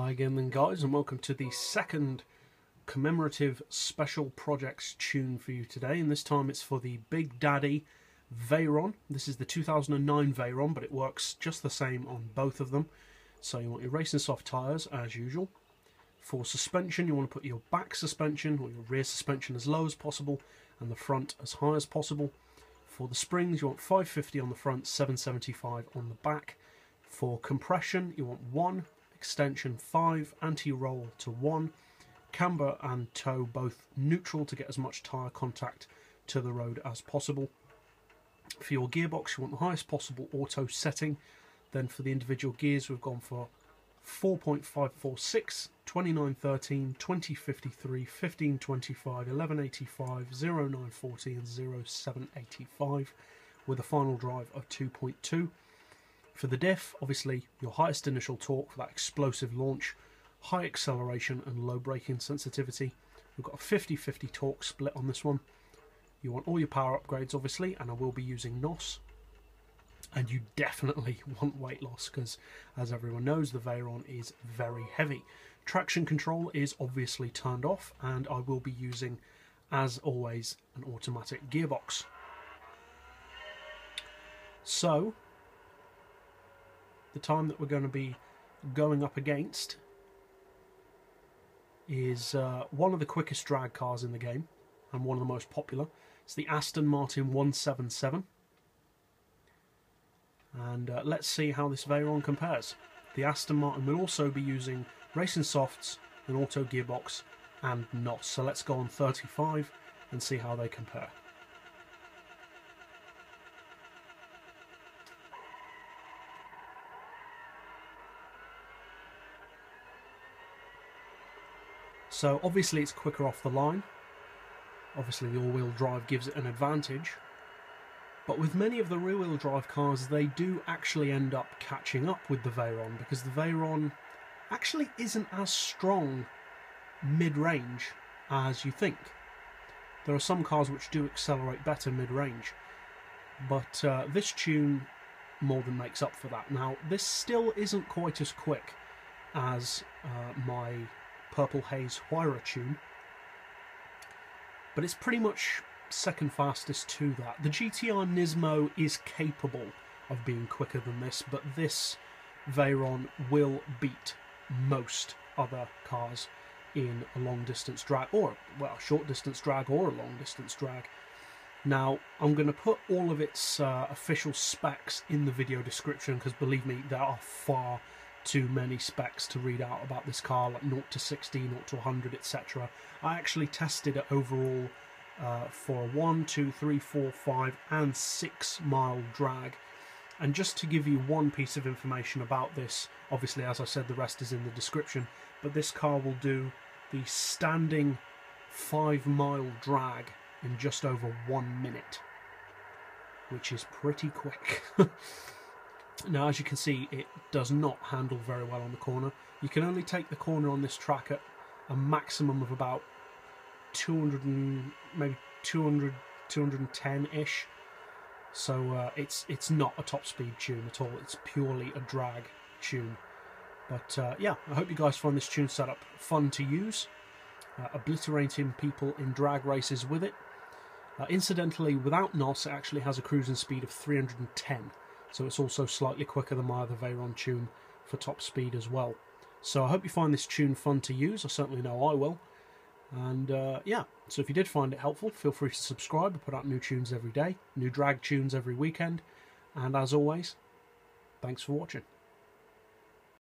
Hi again then guys, and welcome to the second commemorative special projects tune for you today, and this time it's for the Big Daddy Veyron. This is the 2009 Veyron, but it works just the same on both of them. So you want your racing soft tyres as usual. For suspension you want to put your back suspension or your rear suspension as low as possible and the front as high as possible. For the springs you want 550 on the front, 775 on the back. For compression you want 1, extension 5, anti-roll to 1, camber and toe both neutral to get as much tyre contact to the road as possible. For your gearbox you want the highest possible auto setting. Then for the individual gears we've gone for 4.546, 2913, 2053, 1525, 1185, 0940 and 0785 with a final drive of 2.2. For the diff, obviously your highest initial torque for that explosive launch, high acceleration and low braking sensitivity. We've got a 50-50 torque split on this one. You want all your power upgrades obviously, and I will be using NOS. And you definitely want weight loss because, as everyone knows, the Veyron is very heavy. Traction control is obviously turned off, and I will be using, as always, an automatic gearbox. So the time that we're going to be going up against is one of the quickest drag cars in the game and one of the most popular. It's the Aston Martin 177. And let's see how this Veyron compares. The Aston Martin will also be using racing softs, an auto gearbox and NOS. So let's go on 35 and see how they compare. So obviously it's quicker off the line. Obviously the all-wheel drive gives it an advantage. But with many of the rear-wheel drive cars, they do actually end up catching up with the Veyron, because the Veyron actually isn't as strong mid-range as you think. There are some cars which do accelerate better mid-range, but this tune more than makes up for that. Now, this still isn't quite as quick as my Purple Haze Huayra tune, but it's pretty much second fastest to that. The GTR Nismo is capable of being quicker than this, but this Veyron will beat most other cars in a long distance drag, or well, a short distance drag or a long distance drag. Now I'm going to put all of its official specs in the video description, because believe me, there are far too many specs to read out about this car, like 0 to 60, 0 to 100, etc. I actually tested it overall for a 1, 2, 3, 4, 5 and 6 mile drag. And just to give you one piece of information about this, obviously as I said the rest is in the description, but this car will do the standing 5 mile drag in just over 1 minute, which is pretty quick. Now as you can see, it does not handle very well on the corner. You can only take the corner on this track at a maximum of about 200 and maybe 200, 210-ish. So it's not a top speed tune at all. It's purely a drag tune. But yeah, I hope you guys find this tune setup fun to use, obliterating people in drag races with it. Incidentally, without NOS, it actually has a cruising speed of 310. So it's also slightly quicker than my other Veyron tune for top speed as well. So I hope you find this tune fun to use. I certainly know I will. And yeah, so if you did find it helpful, feel free to subscribe. I put out new tunes every day, new drag tunes every weekend. And as always, thanks for watching.